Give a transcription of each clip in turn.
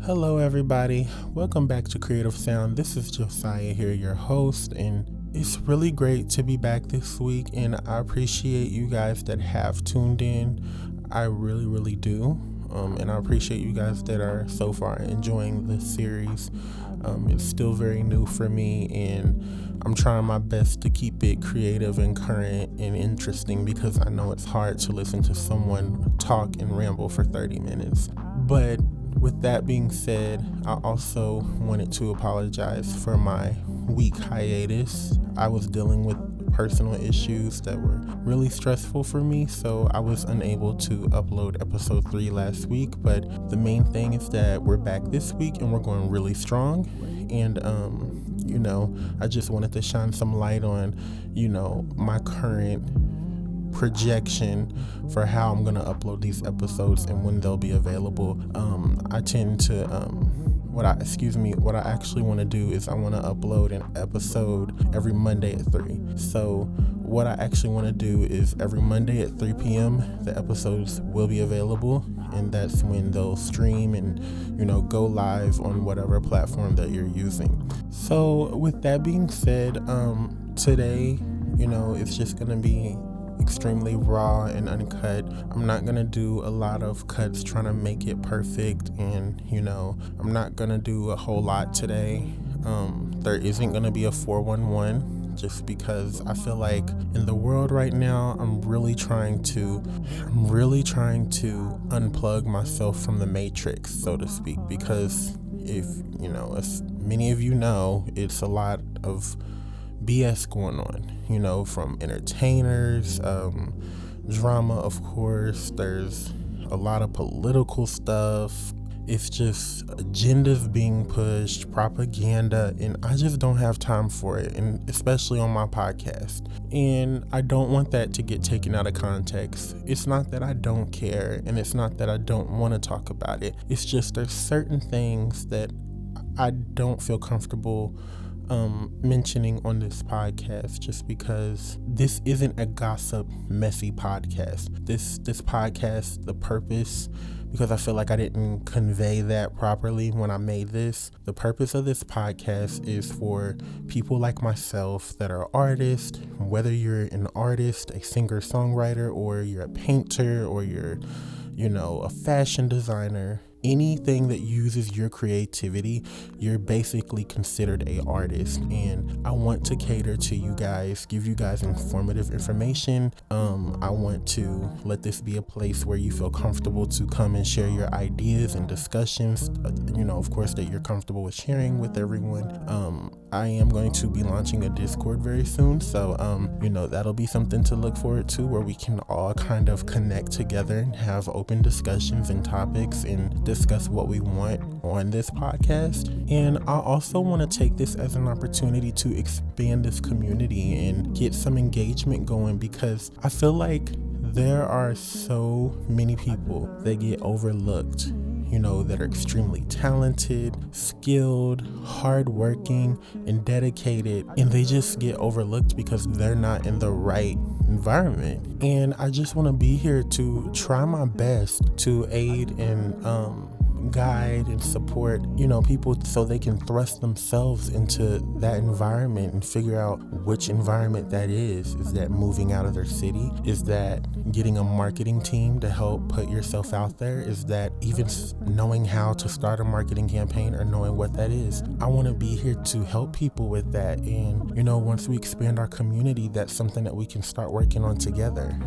Hello, everybody. Welcome back to Creative Sound. This is Josiah here, your host, and it's really great to be back this week, and I appreciate you guys that have tuned in. I really do, and I appreciate you guys that are so far enjoying this series. It's still very new for me, and I'm trying my best to keep it creative and current and interesting because I know it's hard to listen to someone talk and ramble for 30 minutes. But with that being said, I also wanted to apologize for my week hiatus. I was dealing with personal issues that were really stressful for me, so I was unable to upload episode 3 last week. But the main thing is that we're back this week and we're going really strong. And I just wanted to shine some light on, my current projection for how I'm going to upload these episodes and when they'll be available. I tend to what I actually want to do is I want to upload an episode every Monday at 3. So what I actually want to do is every Monday at 3 p.m. the episodes will be available, and that's when they'll stream and go live on whatever platform that you're using. So with that being said, today it's just going to be extremely raw and uncut. I'm not gonna do a lot of cuts trying to make it perfect, and I'm not gonna do a whole lot today. There isn't gonna be a 411 just because I feel like in the world right now I'm really trying to unplug myself from the matrix, so to speak, because if many of you know, it's a lot of BS going on, from entertainers, drama, of course. There's a lot of political stuff. It's just agendas being pushed, propaganda, and I just don't have time for it, and especially on my podcast. And I don't want that to get taken out of context. It's not that I don't care, and it's not that I don't want to talk about it. It's just there's certain things that I don't feel comfortable mentioning on this podcast, just because this isn't a gossip, messy podcast. This podcast, the purpose, because I feel like I didn't convey that properly when I made this. The purpose of this podcast is for people like myself that are artists, whether you're an artist, a singer-songwriter, or you're a painter, or you're, a fashion designer. Anything that uses your creativity, you're basically considered an artist, and I want to cater to you guys, give you guys informative information. I want to let this be a place where you feel comfortable to come and share your ideas and discussions, of course, that you're comfortable with sharing with everyone. I am going to be launching a Discord very soon, so that'll be something to look forward to, where we can all kind of connect together and have open discussions and topics and discuss what we want on this podcast. And I also want to take this as an opportunity to expand this community and get some engagement going, because I feel like there are so many people that get overlooked, that are extremely talented, skilled, hardworking, and dedicated, and they just get overlooked because they're not in the right environment. And I just want to be here to try my best to aid and guide and support people, so they can thrust themselves into that environment and figure out which environment that is. Is that moving out of their city? Is that getting a marketing team to help put yourself out there? Is that even knowing how to start a marketing campaign, or knowing what that is? I want to be here to help people with that, and once we expand our community, that's something that we can start working on together,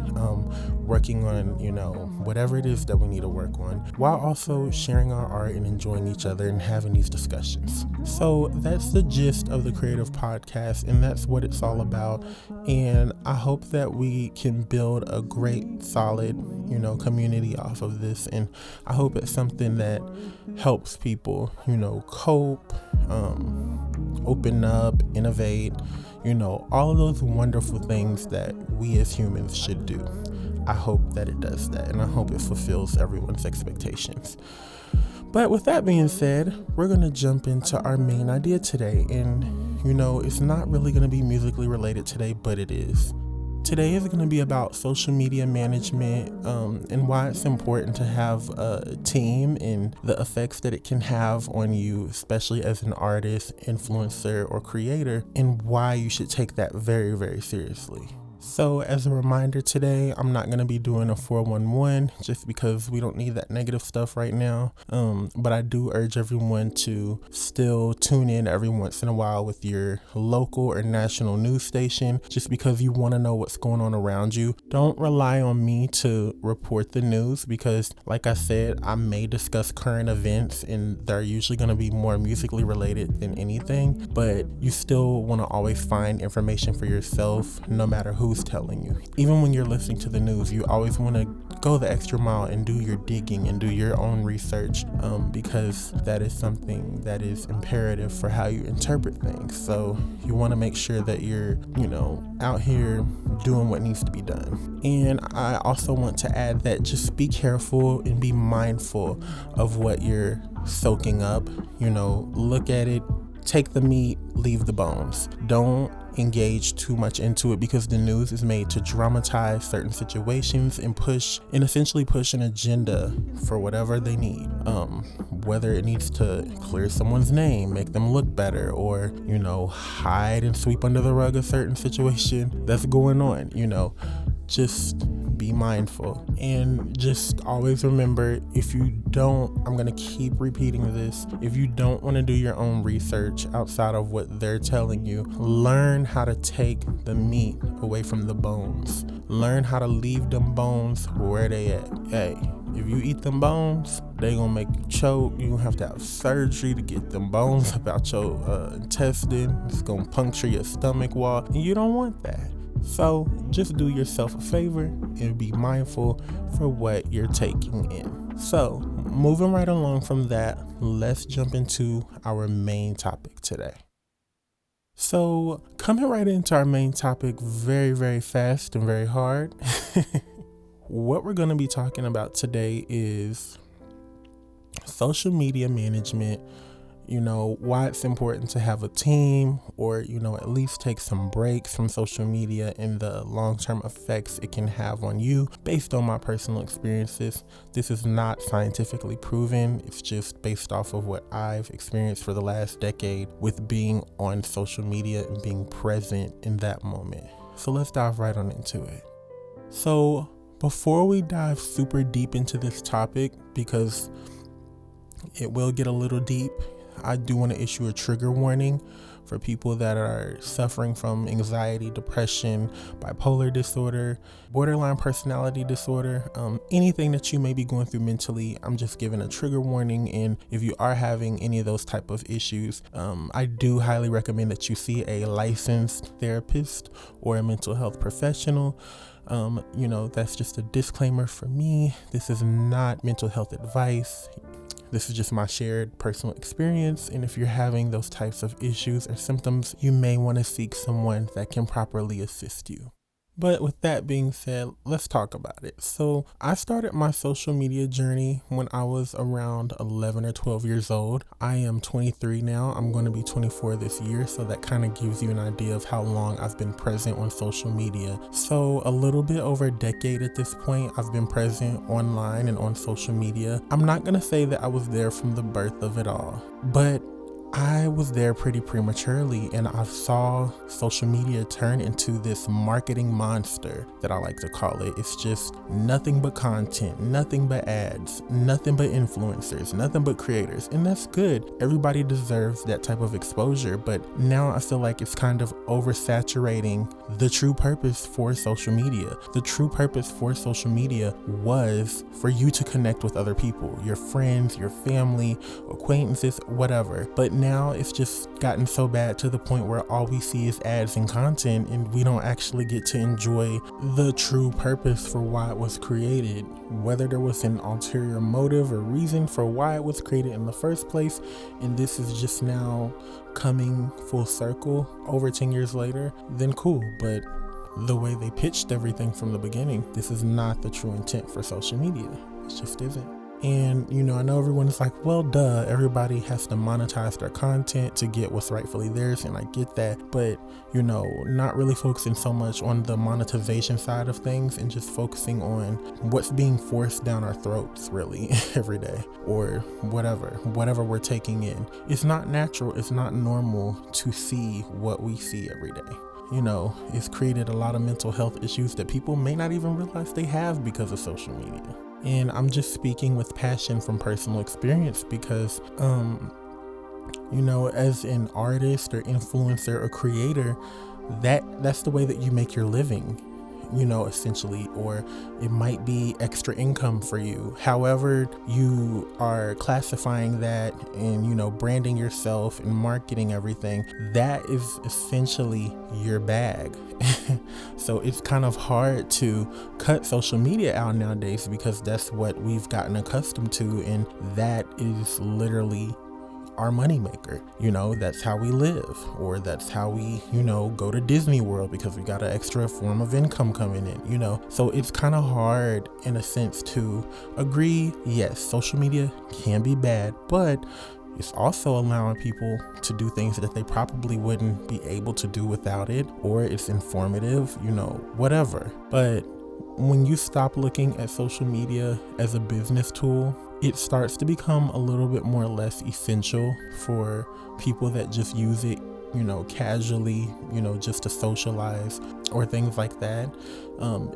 working on whatever it is that we need to work on, while also sharing our art and enjoying each other and having these discussions. So that's the gist of the Creative Podcast, and that's what it's all about. And I hope that we can build a great, solid, community off of this. And I hope it's something that helps people, cope, open up, innovate, all of those wonderful things that we as humans should do. I hope that it does that, and I hope it fulfills everyone's expectations. But with that being said, we're going to jump into our main idea today. And, it's not really going to be musically related today, but it is. Today is going to be about social media management and why it's important to have a team and the effects that it can have on you, especially as an artist, influencer, or creator, and why you should take that very, very seriously. So as a reminder today, I'm not going to be doing a 411 just because we don't need that negative stuff right now. But I do urge everyone to still tune in every once in a while with your local or national news station just because you want to know what's going on around you. Don't rely on me to report the news because, like I said, I may discuss current events and they're usually going to be more musically related than anything. But you still want to always find information for yourself no matter who's telling you. Even when you're listening to the news, you always want to go the extra mile and do your digging and do your own research because that is something that is imperative for how you interpret things. So you want to make sure that you're, out here doing what needs to be done. And I also want to add that just be careful and be mindful of what you're soaking up. Look at it, take the meat, leave the bones. Don't engage too much into it because the news is made to dramatize certain situations and essentially push an agenda for whatever they need. Whether it needs to clear someone's name, make them look better, or, hide and sweep under the rug a certain situation that's going on, just be mindful and just always remember, I'm going to keep repeating this, if you don't want to do your own research outside of what they're telling you, learn how to take the meat away from the bones. Learn how to leave them bones where they at. Hey, if you eat them bones, they gonna make you choke. You gonna have to have surgery to get them bones up out your intestine. It's gonna puncture your stomach wall, and you don't want that. So just do yourself a favor and be mindful for what you're taking in. So moving right along from that, let's jump into our main topic today. So coming right into our main topic very, very fast and very hard. What we're going to be talking about today is social media management, why it's important to have a team or, at least take some breaks from social media and the long-term effects it can have on you based on my personal experiences. This is not scientifically proven. It's just based off of what I've experienced for the last decade with being on social media and being present in that moment. So let's dive right on into it. So before we dive super deep into this topic, because it will get a little deep, I do want to issue a trigger warning for people that are suffering from anxiety, depression, bipolar disorder, borderline personality disorder, anything that you may be going through mentally. I'm just giving a trigger warning. And if you are having any of those type of issues, I do highly recommend that you see a licensed therapist or a mental health professional. That's just a disclaimer for me. This is not mental health advice. This is just my shared personal experience, and if you're having those types of issues or symptoms, you may want to seek someone that can properly assist you. But with that being said, let's talk about it. So I started my social media journey when I was around 11 or 12 years old. I am 23 now. I'm going to be 24 this year. So that kind of gives you an idea of how long I've been present on social media. So a little bit over a decade at this point, I've been present online and on social media. I'm not going to say that I was there from the birth of it all, but I was there pretty prematurely, and I saw social media turn into this marketing monster that I like to call it. It's just nothing but content, nothing but ads, nothing but influencers, nothing but creators. And that's good. Everybody deserves that type of exposure. But now I feel like it's kind of oversaturating the true purpose for social media. The true purpose for social media was for you to connect with other people, your friends, your family, acquaintances, whatever. But now it's just gotten so bad to the point where all we see is ads and content, and we don't actually get to enjoy the true purpose for why it was created, whether there was an ulterior motive or reason for why it was created in the first place. And this is just now coming full circle over 10 years later, then cool. But the way they pitched everything from the beginning, this is not the true intent for social media. It just isn't. And, you know, I know everyone is like, well, duh, everybody has to monetize their content to get what's rightfully theirs. And I get that. But, you know, not really focusing so much on the monetization side of things and just focusing on what's being forced down our throats really every day, or whatever we're taking in. It's not natural. It's not normal to see what we see every day. You know, it's created a lot of mental health issues that people may not even realize they have because of social media. And I'm just speaking with passion from personal experience because, you know, as an artist or influencer or creator, that's the way that you make your living, you know, essentially, or it might be extra income for you. However you are classifying that and, you know, branding yourself and marketing everything, that is essentially your bag. So it's kind of hard to cut social media out nowadays because that's what we've gotten accustomed to, and that is literally our moneymaker. You know, that's how we live, or that's how we, you know, go to Disney World because we got an extra form of income coming in, you know. So it's kind of hard in a sense to agree, yes, social media can be bad, but it's also allowing people to do things that they probably wouldn't be able to do without it, or it's informative, you know, whatever. But when you stop looking at social media as a business tool, it starts to become a little bit more or less essential for people that just use it, you know, casually, you know, just to socialize or things like that.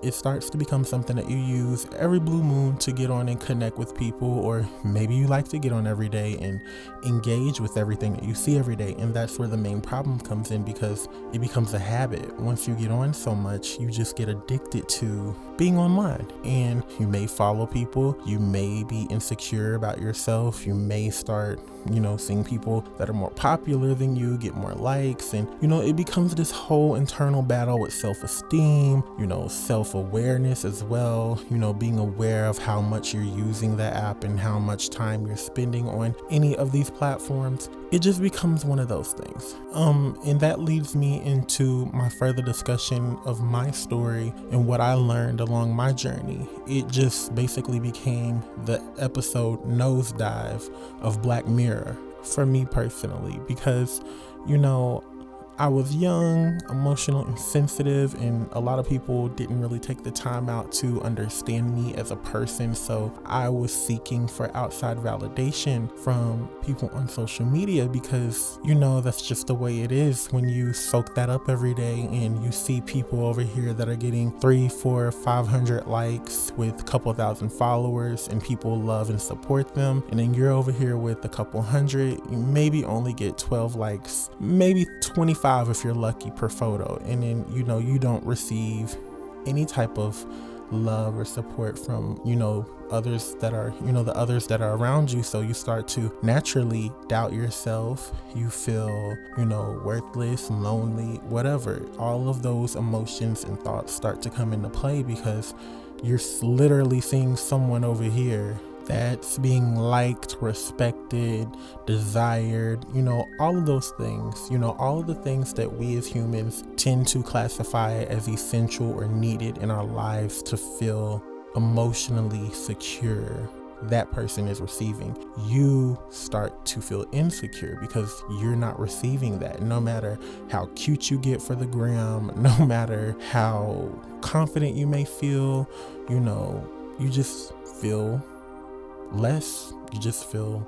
It starts to become something that you use every blue moon to get on and connect with people, or maybe you like to get on every day and engage with everything that you see every day. And that's where the main problem comes in, because it becomes a habit. Once you get on so much, you just get addicted to being online, and you may follow people, you may be insecure about yourself, you may start, you know, seeing people that are more popular than you get more likes, and, you know, it becomes this whole internal battle with self-esteem, you know, self-awareness as well, you know, being aware of how much you're using the app and how much time you're spending on any of these platforms. It just becomes one of those things. And that leads me into my further discussion of my story and what I learned along my journey. It just basically became the episode Nosedive of Black Mirror for me personally, because, you know, I was young, emotional, and sensitive, and a lot of people didn't really take the time out to understand me as a person. So I was seeking for outside validation from people on social media, because, you know, that's just the way it is when you soak that up every day and you see people over here that are getting 300, 400, 500 likes with a couple thousand followers, and people love and support them. And then you're over here with a couple hundred, you maybe only get 12 likes, maybe 25 if you're lucky per photo, and then, you know, you don't receive any type of love or support from, you know, others that are, you know, the others that are around you. So you start to naturally doubt yourself. You feel, you know, worthless, lonely, whatever. All of those emotions and thoughts start to come into play, because you're literally seeing someone over here that's being liked, respected, desired, you know, all of those things, you know, all of the things that we as humans tend to classify as essential or needed in our lives to feel emotionally secure. That person is receiving. You start to feel insecure because you're not receiving that. No matter how cute you get for the gram, no matter how confident you may feel, you know, you just feel less. You just feel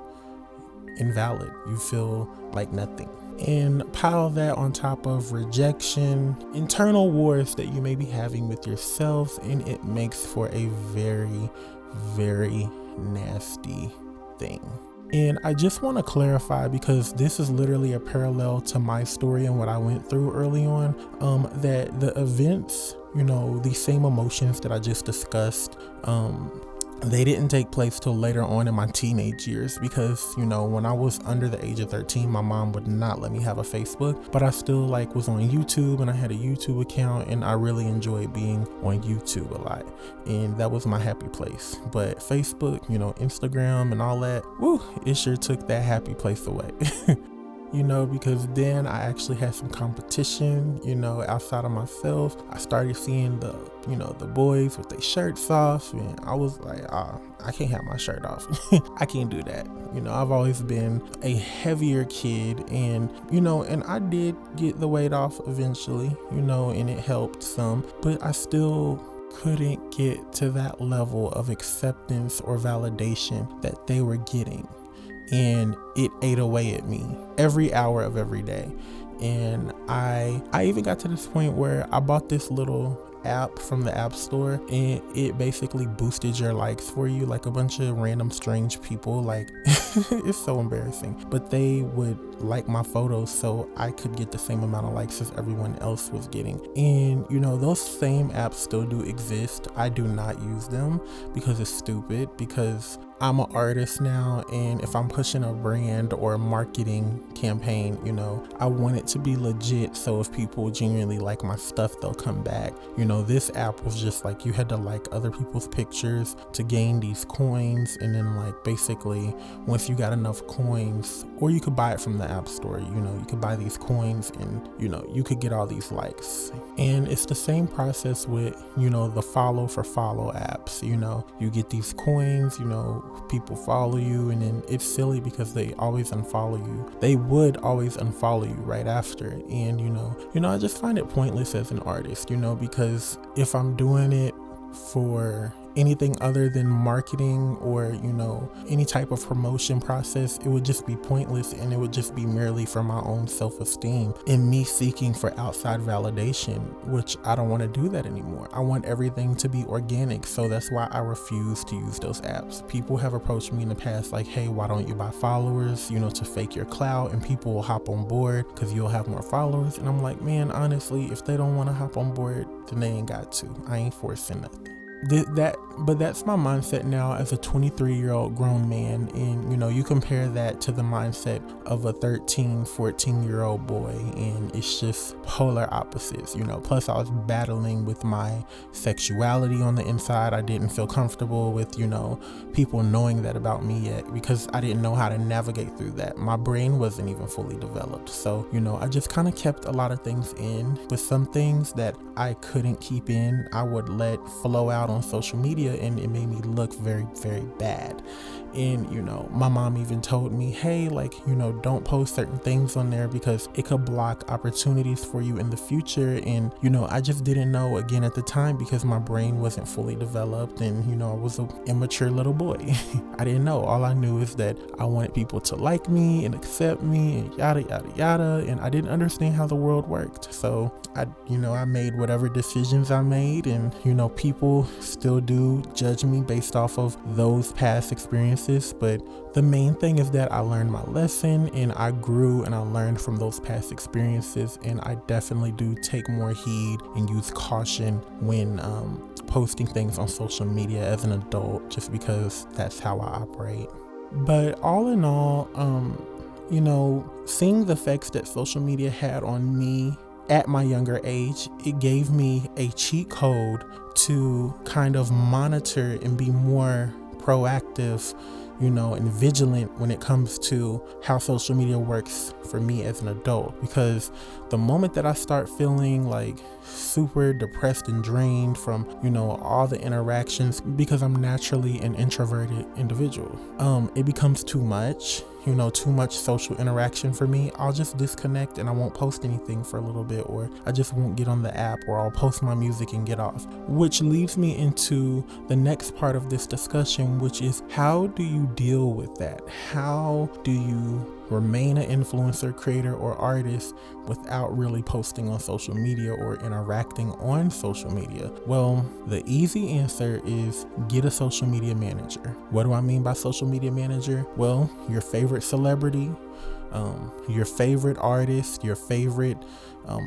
invalid. You feel like nothing. And pile that on top of rejection, internal wars that you may be having with yourself, and it makes for a very, very nasty thing. And I just want to clarify, because this is literally a parallel to my story and what I went through early on, that the events, you know, these same emotions that I just discussed, they didn't take place till later on in my teenage years, because, you know, when I was under the age of 13, my mom would not let me have a Facebook, but I still was on YouTube, and I had a YouTube account, and I really enjoyed being on YouTube a lot, and that was my happy place. But Facebook, you know, Instagram and all that, woo, it sure took that happy place away. because then I actually had some competition, outside of myself. I started seeing the boys with their shirts off, and I was like, I can't have my shirt off. I can't do that. I've always been a heavier kid, and I did get the weight off eventually, and it helped some, but I still couldn't get to that level of acceptance or validation that they were getting. And it ate away at me every hour of every day. And I even got to this point where I bought this little app from the App Store, and it basically boosted your likes for you, like a bunch of random strange people, like it's so embarrassing, but they would like my photos so I could get the same amount of likes as everyone else was getting. And those same apps still do exist. I do not use them because it's stupid, because I'm an artist now, and if I'm pushing a brand or a marketing campaign, I want it to be legit, so if people genuinely like my stuff, they'll come back. This app was just like, you had to like other people's pictures to gain these coins, and then like basically once you got enough coins, or you could buy it from the App Store, you could buy these coins, and you could get all these likes. And it's the same process with the follow for follow apps. You get these coins, people follow you, and then it's silly because they always unfollow you. They would always unfollow you right after it. And I just find it pointless as an artist, because if I'm doing it for anything other than marketing or any type of promotion process, it would just be pointless, and it would just be merely for my own self-esteem and me seeking for outside validation, which I don't want to do that anymore. I want everything to be organic, so that's why I refuse to use those apps. People have approached me in the past like, hey, why don't you buy followers, to fake your clout, and people will hop on board because you'll have more followers. And I'm like, man, honestly, if they don't want to hop on board, then they ain't got to. I ain't forcing nothing. But that's my mindset now as a 23-year-old grown man, and you compare that to the mindset of a 14-year-old boy, and it's just polar opposites. Plus I was battling with my sexuality on the inside. I didn't feel comfortable with people knowing that about me yet, because I didn't know how to navigate through that. My brain wasn't even fully developed, so I just kind of kept a lot of things in. But some things that I couldn't keep in, I would let flow out on social media, and it made me look very, very bad. And my mom even told me, hey, don't post certain things on there because it could block opportunities for you in the future. And I just didn't know, again, at the time, because my brain wasn't fully developed, and I was an immature little boy. I didn't know. All I knew is that I wanted people to like me and accept me and yada yada yada, and I didn't understand how the world worked. So I made whatever decisions I made, and people still do judge me based off of those past experiences. But the main thing is that I learned my lesson, and I grew, and I learned from those past experiences, and I definitely do take more heed and use caution when posting things on social media as an adult, just because that's how I operate. But all in all, seeing the effects that social media had on me at my younger age, it gave me a cheat code to kind of monitor and be more proactive, and vigilant when it comes to how social media works for me as an adult. Because the moment that I start feeling like super depressed and drained from, all the interactions, because I'm naturally an introverted individual, it becomes too much. Too much social interaction for me. I'll just disconnect, and I won't post anything for a little bit, or I just won't get on the app, or I'll post my music and get off. Which leads me into the next part of this discussion, which is, how do you deal with that? How do you remain an influencer, creator, or artist without really posting on social media or interacting on social media? Well, the easy answer is get a social media manager. What do I mean by social media manager? Well, your favorite celebrity, your favorite artist, your favorite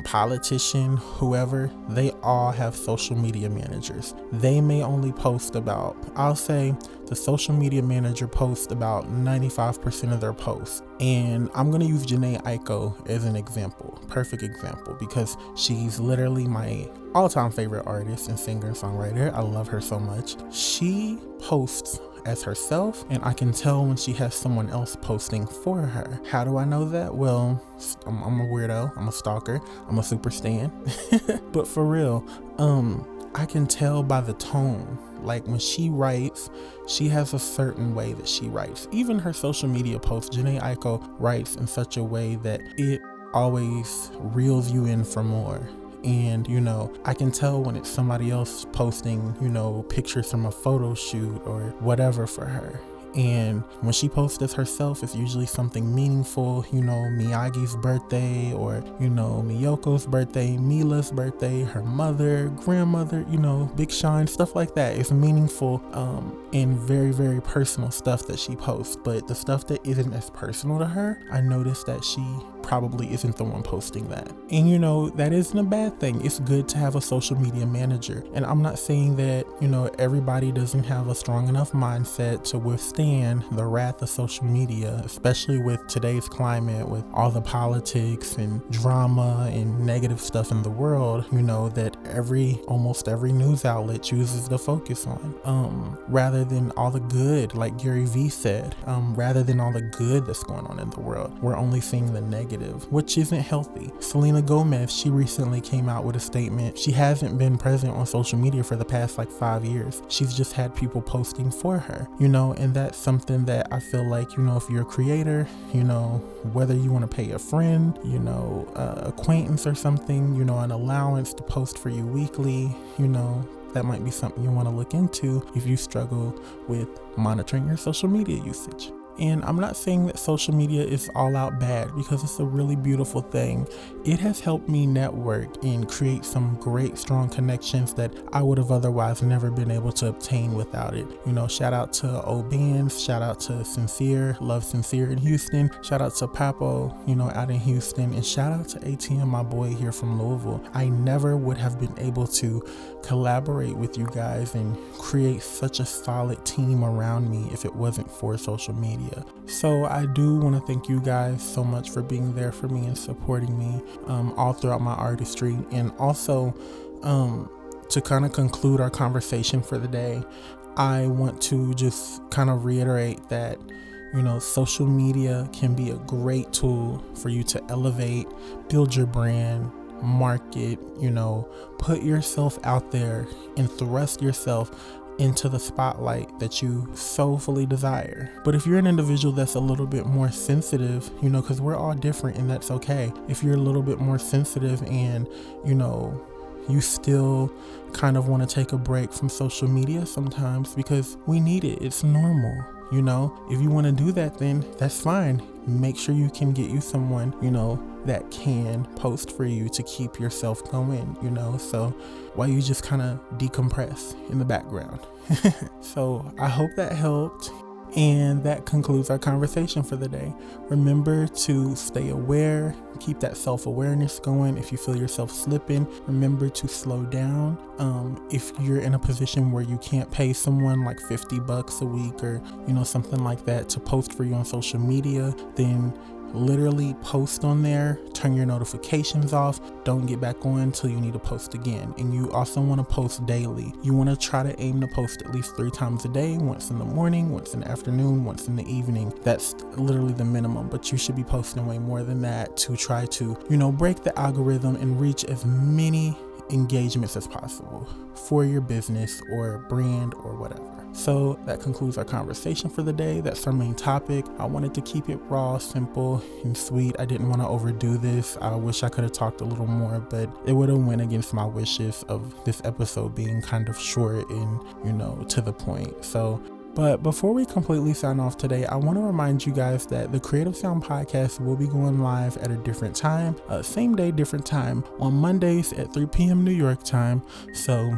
politician, whoever, they all have social media managers. They may only post about, I'll say the social media manager posts about 95% of their posts. And I'm going to use Janae Aiko as an example, perfect example, because she's literally my all-time favorite artist and singer and songwriter. I love her so much. She posts as herself, and I can tell when she has someone else posting for her. How do I know that? Well, I'm a weirdo, I'm a stalker, I'm a super stan. But for real, I can tell by the tone. Like when she writes, she has a certain way that she writes. Even her social media posts, Jhené Aiko writes in such a way that it always reels you in for more. And, I can tell when it's somebody else posting, pictures from a photo shoot or whatever for her. And when she posts as herself, it's usually something meaningful, Miyagi's birthday or, Miyoko's birthday, Mila's birthday, her mother, grandmother, Big Shine, stuff like that. It's meaningful and very, very personal stuff that she posts. But the stuff that isn't as personal to her, I noticed that she probably isn't the one posting that. And that isn't a bad thing. It's good to have a social media manager. And I'm not saying that, everybody doesn't have a strong enough mindset to withstand the wrath of social media, especially with today's climate, with all the politics and drama and negative stuff in the world, that almost every news outlet chooses to focus on, rather than all the good, like Gary Vee said, rather than all the good that's going on in the world. We're only seeing the negative, which isn't healthy. Selena Gomez, she recently came out with a statement. She hasn't been present on social media for the past 5 years. She's just had people posting for her, and that's something that I feel like, if you're a creator, whether you want to pay a friend, acquaintance or something, an allowance to post for you weekly, that might be something you want to look into if you struggle with monitoring your social media usage. And I'm not saying that social media is all out bad, because it's a really beautiful thing. It has helped me network and create some great, strong connections that I would have otherwise never been able to obtain without it. Shout out to old bands, shout out to Sincere, love Sincere in Houston, shout out to Papo, out in Houston, and shout out to ATM, my boy here from Louisville. I never would have been able to collaborate with you guys and create such a solid team around me if it wasn't for social media. So I do want to thank you guys so much for being there for me and supporting me all throughout my artistry. And also to kind of conclude our conversation for the day, I want to just kind of reiterate that social media can be a great tool for you to elevate, build your brand, market, put yourself out there and thrust yourself into the spotlight that you soulfully desire. But if you're an individual that's a little bit more sensitive, because we're all different and that's okay. If you're a little bit more sensitive and, you still kind of want to take a break from social media sometimes, because we need it. It's normal. If you want to do that, then that's fine. Make sure you can get you someone, that can post for you to keep yourself going, so while you just kind of decompress in the background. So I hope that helped. And that concludes our conversation for the day. Remember to stay aware, keep that self-awareness going. If you feel yourself slipping, remember to slow down. If you're in a position where you can't pay someone like $50 a week or, something like that to post for you on social media, then literally post on there, turn your notifications off, don't get back on until you need to post again. And you also want to post daily. You want to try to aim to post at least 3 times a day, once in the morning, once in the afternoon, once in the evening. That's literally the minimum, but you should be posting way more than that to try to, break the algorithm and reach as many engagements as possible for your business or brand or whatever. So that concludes our conversation for the day. That's our main topic. I wanted to keep it raw, simple, and sweet. I didn't want to overdo this. I wish I could have talked a little more, but it would have went against my wishes of this episode being kind of short and, to the point. But before we completely sign off today, I want to remind you guys that the Creative Sound Podcast will be going live at a different time, same day, different time, on Mondays at 3 p.m. New York time. So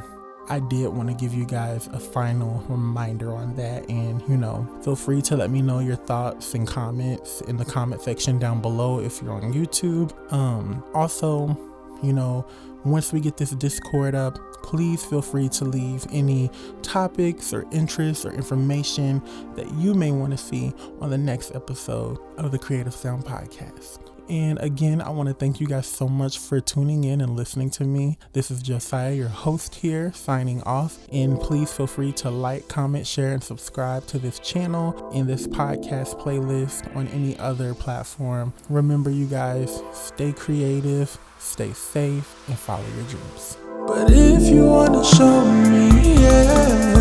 I did want to give you guys a final reminder on that, and feel free to let me know your thoughts and comments in the comment section down below if you're on YouTube. Also, once we get this Discord up, please feel free to leave any topics or interests or information that you may want to see on the next episode of the Creative Sound Podcast. And again, I want to thank you guys so much for tuning in and listening to me. This is Josiah, your host here, signing off. And please feel free to like, comment, share, and subscribe to this channel and this podcast playlist on any other platform. Remember, you guys, stay creative, stay safe, and follow your dreams. But if you want to show me, yeah.